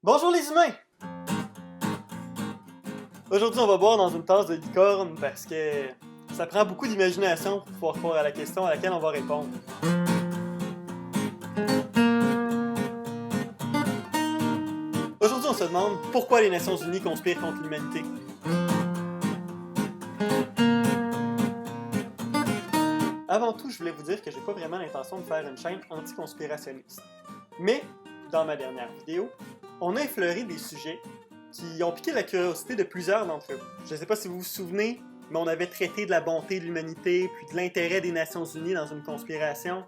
Bonjour les humains! Aujourd'hui, on va boire dans une tasse de licorne parce que ça prend beaucoup d'imagination pour pouvoir croire à la question à laquelle on va répondre. Aujourd'hui, on se demande pourquoi les Nations Unies conspirent contre l'humanité. Avant tout, je voulais vous dire que j'ai pas vraiment l'intention de faire une chaîne anti-conspirationniste. Mais, dans ma dernière vidéo, on a effleuré des sujets qui ont piqué la curiosité de plusieurs d'entre vous. Je ne sais pas si vous vous souvenez, mais on avait traité de la bonté de l'humanité, puis de l'intérêt des Nations Unies dans une conspiration.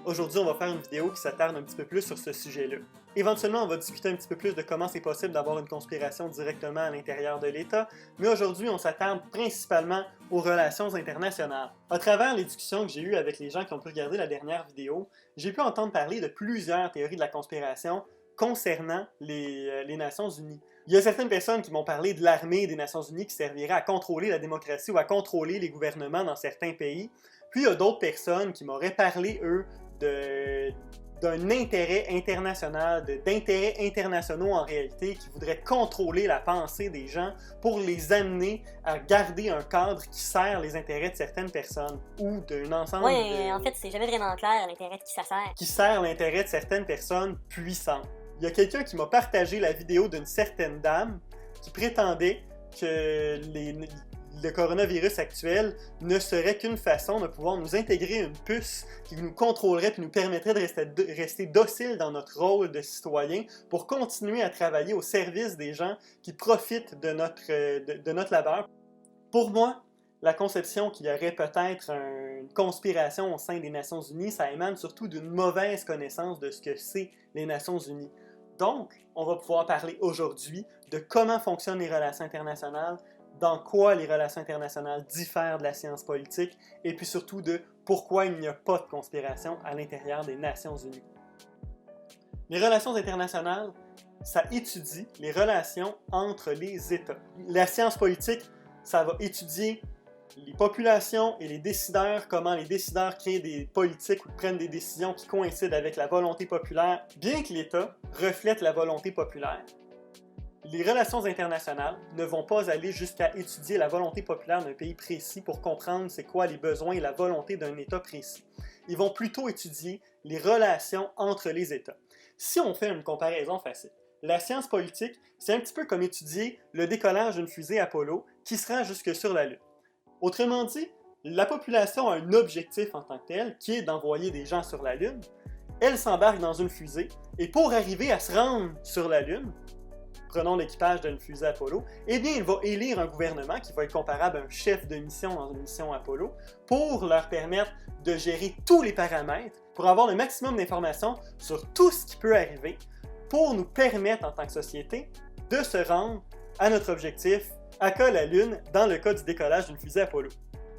Aujourd'hui, on va faire une vidéo qui s'attarde un petit peu plus sur ce sujet-là. Éventuellement, on va discuter un petit peu plus de comment c'est possible d'avoir une conspiration directement à l'intérieur de l'État, mais aujourd'hui, on s'attarde principalement aux relations internationales. À travers les discussions que j'ai eues avec les gens qui ont pu regarder la dernière vidéo, j'ai pu entendre parler de plusieurs théories de la conspiration concernant les Nations Unies. Il y a certaines personnes qui m'ont parlé de l'armée des Nations Unies qui servirait à contrôler la démocratie ou à contrôler les gouvernements dans certains pays. Puis il y a d'autres personnes qui m'auraient parlé, eux, d'un intérêt international, d'intérêts internationaux en réalité, qui voudraient contrôler la pensée des gens pour les amener à garder un cadre qui sert les intérêts de certaines personnes ou d'un ensemble en fait, c'est jamais vraiment clair l'intérêt de qui ça sert. Qui sert l'intérêt de certaines personnes puissantes. Il y a quelqu'un qui m'a partagé la vidéo d'une certaine dame qui prétendait que le coronavirus actuel ne serait qu'une façon de pouvoir nous intégrer une puce qui nous contrôlerait et nous permettrait de rester dociles dans notre rôle de citoyen pour continuer à travailler au service des gens qui profitent de notre labeur. Pour moi, la conception qu'il y aurait peut-être une conspiration au sein des Nations Unies, ça émane surtout d'une mauvaise connaissance de ce que c'est les Nations Unies. Donc, on va pouvoir parler aujourd'hui de comment fonctionnent les relations internationales, dans quoi les relations internationales diffèrent de la science politique, et puis surtout de pourquoi il n'y a pas de conspiration à l'intérieur des Nations Unies. Les relations internationales, ça étudie les relations entre les États. La science politique, ça va étudier les populations et les décideurs, comment les décideurs créent des politiques ou prennent des décisions qui coïncident avec la volonté populaire. Bien que l'État reflète la volonté populaire, les relations internationales ne vont pas aller jusqu'à étudier la volonté populaire d'un pays précis pour comprendre c'est quoi les besoins et la volonté d'un État précis. Ils vont plutôt étudier les relations entre les États. Si on fait une comparaison facile, la science politique, c'est un petit peu comme étudier le décollage d'une fusée Apollo qui se rend jusque sur la Lune. Autrement dit, la population a un objectif en tant que tel, qui est d'envoyer des gens sur la Lune. Elle s'embarque dans une fusée, et pour arriver à se rendre sur la Lune, prenons l'équipage d'une fusée Apollo, eh bien, il va élire un gouvernement qui va être comparable à un chef de mission dans une mission Apollo, pour leur permettre de gérer tous les paramètres, pour avoir le maximum d'informations sur tout ce qui peut arriver, pour nous permettre, en tant que société, de se rendre à notre objectif, à la Lune, dans le cas du décollage d'une fusée Apollo.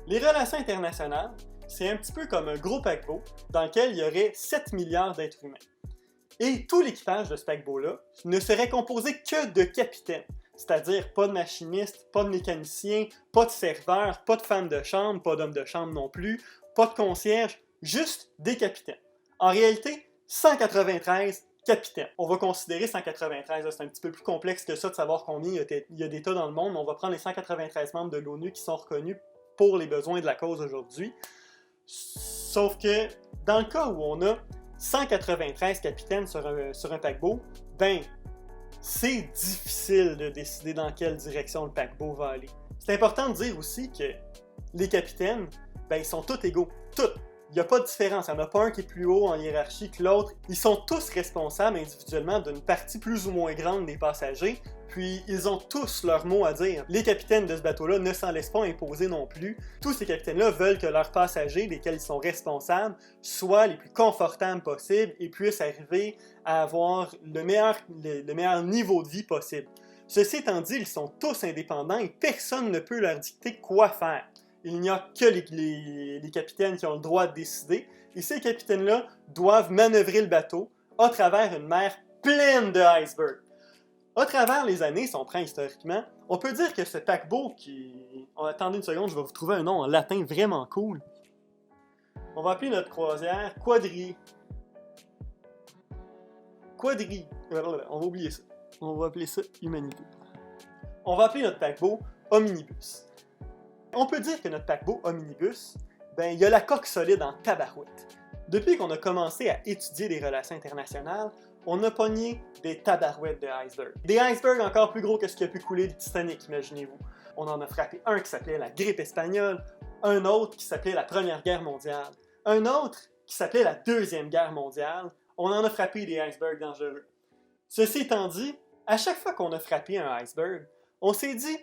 Les relations internationales, c'est un petit peu comme un gros paquebot dans lequel il y aurait 7 milliards d'êtres humains. Et tout l'équipage de ce paquebot-là ne serait composé que de capitaines, c'est-à-dire pas de machinistes, pas de mécaniciens, pas de serveurs, pas de femmes de chambre, pas d'hommes de chambre non plus, pas de concierges, juste des capitaines. En réalité, 193 capitaine. On va considérer 193, c'est un petit peu plus complexe que ça de savoir combien il y a d'États dans le monde, mais on va prendre les 193 membres de l'ONU qui sont reconnus pour les besoins de la cause aujourd'hui. Sauf que, dans le cas où on a 193 capitaines sur un paquebot, c'est difficile de décider dans quelle direction le paquebot va aller. C'est important de dire aussi que les capitaines, ils sont tous égaux, tous. Il n'y a pas de différence, il n'y en a pas un qui est plus haut en hiérarchie que l'autre. Ils sont tous responsables individuellement d'une partie plus ou moins grande des passagers, puis ils ont tous leur mot à dire. Les capitaines de ce bateau-là ne s'en laissent pas imposer non plus. Tous ces capitaines-là veulent que leurs passagers, desquels ils sont responsables, soient les plus confortables possibles et puissent arriver à avoir le meilleur niveau de vie possible. Ceci étant dit, ils sont tous indépendants et personne ne peut leur dicter quoi faire. Il n'y a que les capitaines qui ont le droit de décider, et ces capitaines-là doivent manœuvrer le bateau à travers une mer pleine de icebergs. À travers les années, si on prend historiquement, on peut dire que ce paquebot attendez une seconde, je vais vous trouver un nom en latin vraiment cool. On va appeler notre croisière On va oublier ça. On va appeler ça humanité. On va appeler notre paquebot Omnibus. On peut dire que notre paquebot Omnibus, ben, il y a la coque solide en tabarouette. Depuis qu'on a commencé à étudier les relations internationales, on a pogné des tabarouettes de icebergs. Des icebergs encore plus gros que ce qui a pu couler le Titanic, imaginez-vous. On en a frappé un qui s'appelait la grippe espagnole, un autre qui s'appelait la Première Guerre mondiale, un autre qui s'appelait la Deuxième Guerre mondiale. On en a frappé des icebergs dangereux. Ceci étant dit, à chaque fois qu'on a frappé un iceberg, on s'est dit,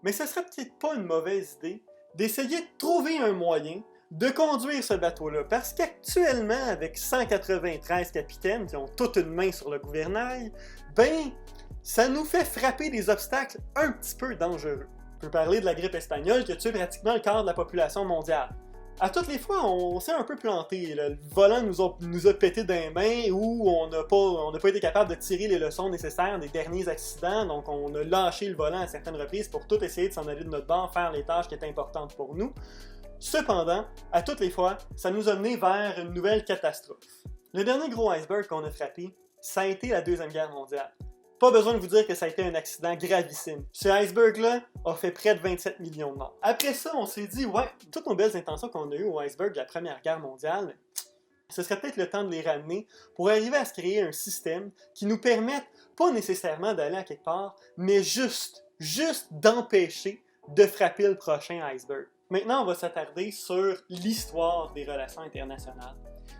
mais ce serait peut-être pas une mauvaise idée d'essayer de trouver un moyen de conduire ce bateau-là, parce qu'actuellement, avec 193 capitaines qui ont toute une main sur le gouvernail, ben, ça nous fait frapper des obstacles un petit peu dangereux. On peut parler de la grippe espagnole qui a tué pratiquement le quart de la population mondiale. À toutes les fois, on s'est un peu planté. Le volant nous a pété dans les mains ou on n'a pas été capable de tirer les leçons nécessaires des derniers accidents, donc on a lâché le volant à certaines reprises pour tout essayer de s'en aller de notre bord, faire les tâches qui étaient importantes pour nous. Cependant, à toutes les fois, ça nous a mené vers une nouvelle catastrophe. Le dernier gros iceberg qu'on a frappé, ça a été la Deuxième Guerre mondiale. Pas besoin de vous dire que ça a été un accident gravissime. Ce iceberg-là a fait près de 27 millions de morts. Après ça, on s'est dit, ouais, toutes nos belles intentions qu'on a eues au iceberg de la Première Guerre mondiale, ce serait peut-être le temps de les ramener pour arriver à se créer un système qui nous permette, pas nécessairement d'aller à quelque part, mais juste d'empêcher de frapper le prochain iceberg. Maintenant, on va s'attarder sur l'histoire des relations internationales.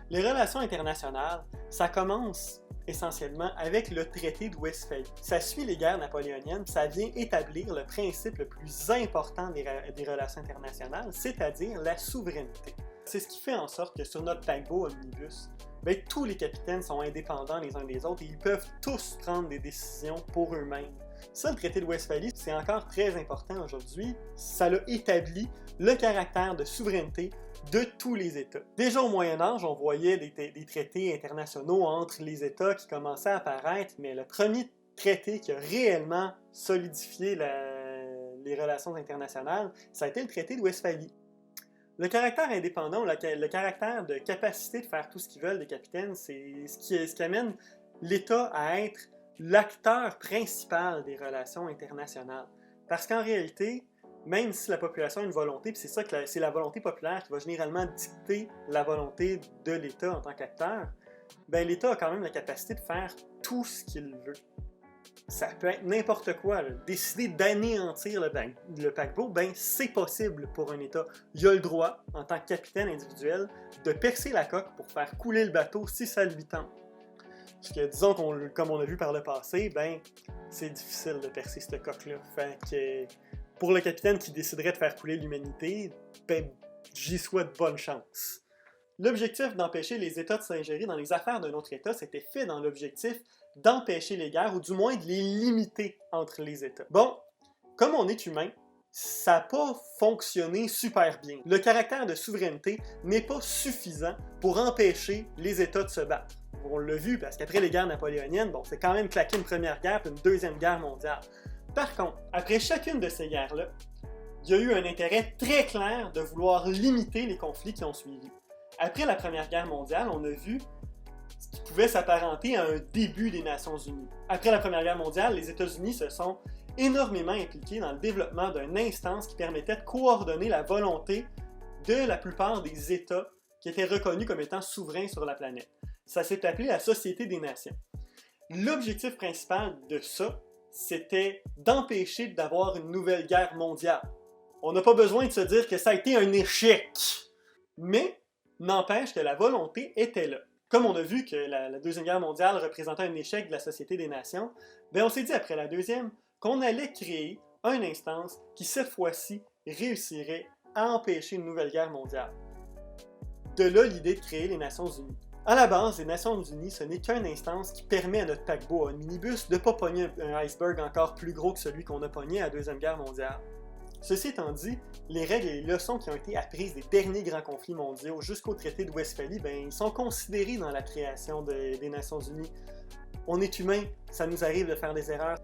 Les relations internationales, ça commence essentiellement avec le traité de Westphalie. Ça suit les guerres napoléoniennes, ça vient établir le principe le plus important des relations internationales, c'est-à-dire la souveraineté. C'est ce qui fait en sorte que sur notre paquebot Omnibus, ben, tous les capitaines sont indépendants les uns des autres et ils peuvent tous prendre des décisions pour eux-mêmes. Ça, le traité de Westphalie, c'est encore très important aujourd'hui. Ça a établi le caractère de souveraineté de tous les États. Déjà au Moyen Âge, on voyait des traités internationaux entre les États qui commençaient à apparaître, mais le premier traité qui a réellement solidifié les relations internationales, ça a été le traité de Westphalie. Le caractère indépendant, le caractère de capacité de faire tout ce qu'ils veulent des capitaines, c'est ce qui amène l'État à être l'acteur principal des relations internationales. Parce qu'en réalité, même si la population a une volonté, puis c'est la volonté populaire qui va généralement dicter la volonté de l'État en tant qu'acteur, ben l'État a quand même la capacité de faire tout ce qu'il veut. Ça peut être n'importe quoi. Là. Décider d'anéantir le paquebot, ben c'est possible pour un État. Il a le droit, en tant que capitaine individuel, de percer la coque pour faire couler le bateau si ça lui tente. Parce que, disons, comme on a vu par le passé, ben, c'est difficile de percer cette coque-là. Fait que, pour le capitaine qui déciderait de faire couler l'humanité, ben, j'y souhaite bonne chance. L'objectif d'empêcher les États de s'ingérer dans les affaires d'un autre État, c'était fait dans l'objectif d'empêcher les guerres, ou du moins de les limiter entre les États. Bon, comme on est humain, ça n'a pas fonctionné super bien. Le caractère de souveraineté n'est pas suffisant pour empêcher les États de se battre. On l'a vu, parce qu'après les guerres napoléoniennes, bon, c'est quand même claqué une première guerre puis une deuxième guerre mondiale. Par contre, après chacune de ces guerres-là, il y a eu un intérêt très clair de vouloir limiter les conflits qui ont suivi. Après la Première Guerre mondiale, on a vu ce qui pouvait s'apparenter à un début des Nations Unies. Après la Première Guerre mondiale, les États-Unis se sont énormément impliqués dans le développement d'une instance qui permettait de coordonner la volonté de la plupart des États qui étaient reconnus comme étant souverains sur la planète. Ça s'est appelé la Société des Nations. L'objectif principal de ça, c'était d'empêcher d'avoir une nouvelle guerre mondiale. On n'a pas besoin de se dire que ça a été un échec, mais n'empêche que la volonté était là. Comme on a vu que la Deuxième Guerre mondiale représentait un échec de la Société des Nations, ben on s'est dit après la Deuxième qu'on allait créer une instance qui, cette fois-ci, réussirait à empêcher une nouvelle guerre mondiale. De là l'idée de créer les Nations Unies. À la base, les Nations Unies, ce n'est qu'une instance qui permet à notre paquebot Omnibus de ne pas pogner un iceberg encore plus gros que celui qu'on a pogné à la Deuxième Guerre mondiale. Ceci étant dit, les règles et les leçons qui ont été apprises des derniers grands conflits mondiaux jusqu'au traité de Westphalie, ben, ils sont considérés dans la création des Nations Unies. On est humain, ça nous arrive de faire des erreurs.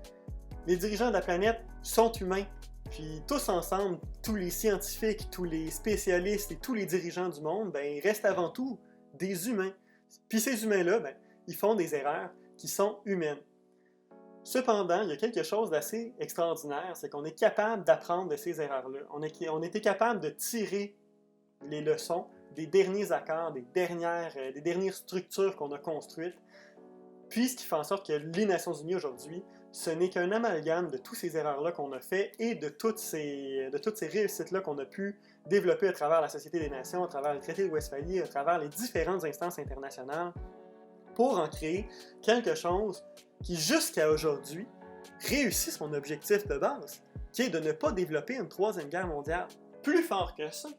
Les dirigeants de la planète sont humains, puis tous ensemble, tous les scientifiques, tous les spécialistes et tous les dirigeants du monde, ben, ils restent avant tout des humains. Puis ces humains-là, ben, ils font des erreurs, qui sont humaines. Cependant, il y a quelque chose d'assez extraordinaire, c'est qu'on est capable d'apprendre de ces erreurs-là. On était capable de tirer les leçons des derniers accords, des dernières structures qu'on a construites, puis ce qui fait en sorte que les Nations Unies aujourd'hui, ce n'est qu'un amalgame de toutes ces erreurs-là qu'on a fait et de toutes ces réussites-là qu'on a pu développer à travers la Société des Nations, à travers le traité de Westphalie, à travers les différentes instances internationales, pour en créer quelque chose qui, jusqu'à aujourd'hui, réussit son objectif de base, qui est de ne pas développer une troisième guerre mondiale. Plus fort que ça,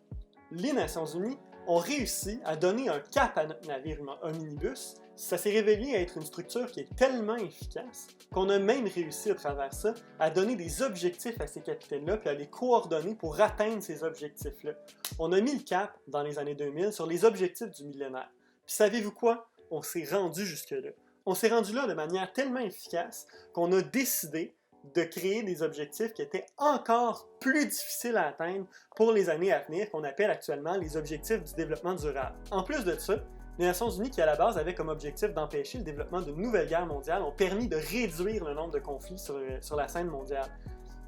les Nations Unies ont réussi à donner un cap à notre navire omnibus. Ça s'est révélé être une structure qui est tellement efficace qu'on a même réussi à travers ça à donner des objectifs à ces capitaines-là puis à les coordonner pour atteindre ces objectifs-là. On a mis le cap dans les années 2000 sur les objectifs du millénaire. Puis savez-vous quoi? On s'est rendu jusque-là. On s'est rendu là de manière tellement efficace qu'on a décidé de créer des objectifs qui étaient encore plus difficiles à atteindre pour les années à venir, qu'on appelle actuellement les objectifs du développement durable. En plus de ça, les Nations Unies, qui à la base avaient comme objectif d'empêcher le développement d'une nouvelle guerre mondiale, ont permis de réduire le nombre de conflits sur la scène mondiale.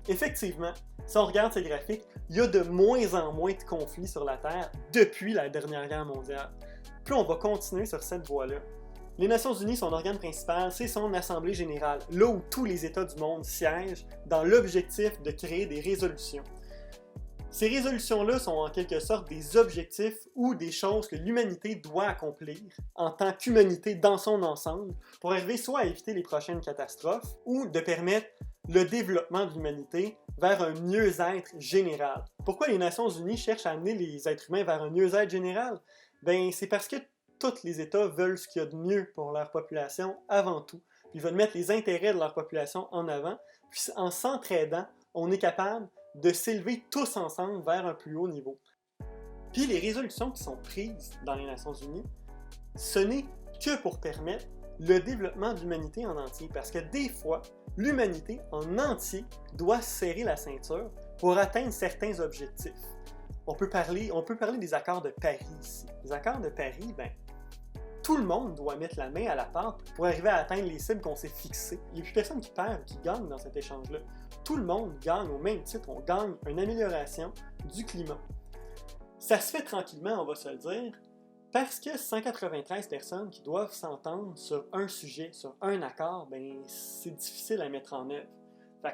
Effectivement, si on regarde ces graphiques, il y a de moins en moins de conflits sur la Terre depuis la dernière guerre mondiale. Puis on va continuer sur cette voie-là. Les Nations Unies, son organe principal, c'est son Assemblée générale, là où tous les États du monde siègent, dans l'objectif de créer des résolutions. Ces résolutions-là sont en quelque sorte des objectifs ou des choses que l'humanité doit accomplir en tant qu'humanité dans son ensemble pour arriver soit à éviter les prochaines catastrophes ou de permettre le développement de l'humanité vers un mieux-être général. Pourquoi les Nations Unies cherchent à amener les êtres humains vers un mieux-être général? C'est parce que tous les États veulent ce qu'il y a de mieux pour leur population avant tout. Ils veulent mettre les intérêts de leur population en avant. Puis en s'entraidant, on est capable de s'élever tous ensemble vers un plus haut niveau. Puis les résolutions qui sont prises dans les Nations Unies, ce n'est que pour permettre le développement de l'humanité en entier. Parce que des fois, l'humanité en entier doit serrer la ceinture pour atteindre certains objectifs. On peut parler des accords de Paris ici. Les accords de Paris, tout le monde doit mettre la main à la pâte pour arriver à atteindre les cibles qu'on s'est fixées. Il n'y a plus personne qui perd ou qui gagne dans cet échange-là. Tout le monde gagne au même titre. On gagne une amélioration du climat. Ça se fait tranquillement, on va se le dire, parce que 193 personnes qui doivent s'entendre sur un sujet, sur un accord, c'est difficile à mettre en œuvre.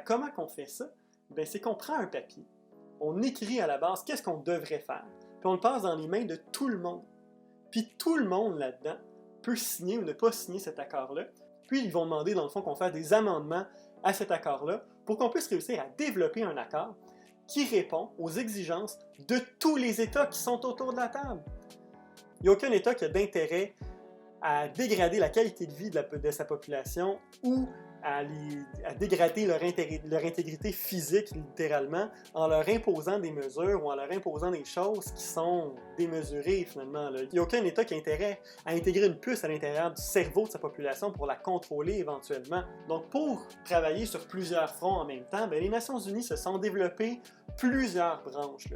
Comment qu'on fait ça? C'est qu'on prend un papier, on écrit à la base qu'est-ce qu'on devrait faire, puis on le passe dans les mains de tout le monde. Puis tout le monde là-dedans peut signer ou ne pas signer cet accord-là. Puis ils vont demander dans le fond qu'on fasse des amendements à cet accord-là pour qu'on puisse réussir à développer un accord qui répond aux exigences de tous les États qui sont autour de la table. Il n'y a aucun État qui a d'intérêt à dégrader la qualité de vie de sa population ou à dégrader leur intégrité physique, littéralement, en leur imposant des mesures ou en leur imposant des choses qui sont démesurées, finalement. Il n'y a aucun État qui a intérêt à intégrer une puce à l'intérieur du cerveau de sa population pour la contrôler éventuellement. Donc, pour travailler sur plusieurs fronts en même temps, les Nations Unies se sont développées plusieurs branches.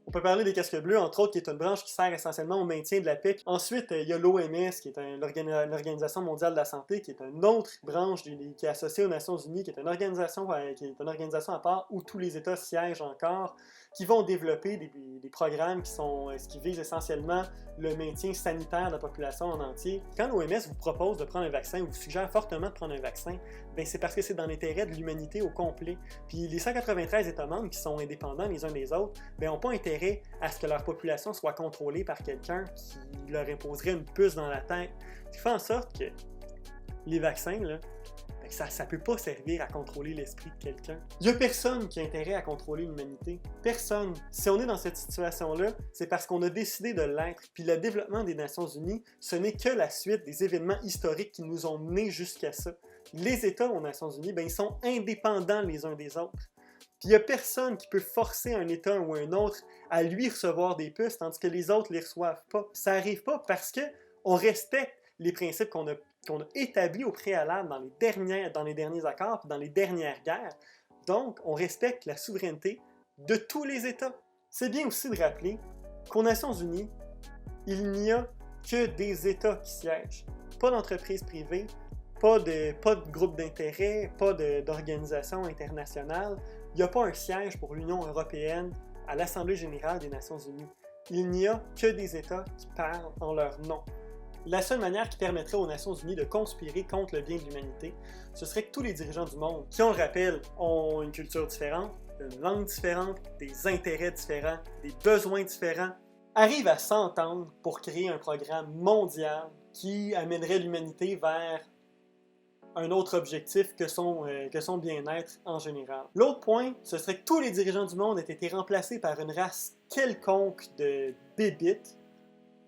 On peut parler des casques bleus, entre autres, qui est une branche qui sert essentiellement au maintien de la paix. Ensuite, il y a l'OMS, qui est l'Organisation mondiale de la santé, qui est une autre branche qui est associée aux Nations Unies, qui est une organisation à part où tous les États siègent encore, qui vont développer des programmes qui visent essentiellement le maintien sanitaire de la population en entier. Quand l'OMS vous propose de prendre un vaccin, ou vous suggère fortement de prendre un vaccin, c'est parce que c'est dans l'intérêt de l'humanité au complet. Puis les 193 États membres qui sont indépendants les uns des autres, n'ont pas intérêt à ce que leur population soit contrôlée par quelqu'un qui leur imposerait une puce dans la tête. Ce qui fait en sorte que les vaccins, ça ne peut pas servir à contrôler l'esprit de quelqu'un. Il n'y a personne qui a intérêt à contrôler l'humanité. Personne. Si on est dans cette situation-là, c'est parce qu'on a décidé de l'être. Puis le développement des Nations Unies, ce n'est que la suite des événements historiques qui nous ont menés jusqu'à ça. Les États aux Nations Unies, ils sont indépendants les uns des autres. Puis il n'y a personne qui peut forcer un État ou un autre à lui recevoir des puces, tandis que les autres ne les reçoivent pas. Ça n'arrive pas parce qu'on respecte les principes qu'on a établis au préalable dans les derniers accords et dans les dernières guerres. Donc, on respecte la souveraineté de tous les États. C'est bien aussi de rappeler qu'aux Nations Unies, il n'y a que des États qui siègent. Pas d'entreprises privées, pas de groupe d'intérêt, pas d'organisation internationale. Il n'y a pas un siège pour l'Union européenne à l'Assemblée générale des Nations unies. Il n'y a que des États qui parlent en leur nom. La seule manière qui permettrait aux Nations unies de conspirer contre le bien de l'humanité, ce serait que tous les dirigeants du monde, qui, on le rappelle, ont une culture différente, une langue différente, des intérêts différents, des besoins différents, arrivent à s'entendre pour créer un programme mondial qui amènerait l'humanité vers un autre objectif que son bien-être en général. L'autre point, ce serait que tous les dirigeants du monde aient été remplacés par une race quelconque de bébites.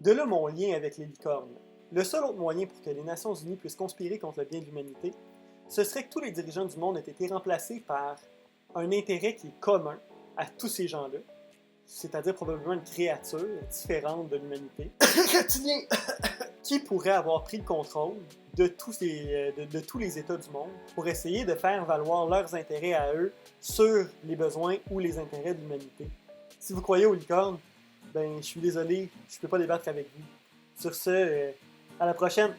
De là mon lien avec les licornes. Le seul autre moyen pour que les Nations unies puissent conspirer contre le bien de l'humanité, ce serait que tous les dirigeants du monde aient été remplacés par un intérêt qui est commun à tous ces gens-là, c'est-à-dire probablement une créature différente de l'humanité, qui pourrait avoir pris le contrôle de tous les États du monde pour essayer de faire valoir leurs intérêts à eux sur les besoins ou les intérêts de l'humanité. Si vous croyez aux licornes, ben je suis désolé, je peux pas débattre avec vous. Sur ce, à la prochaine!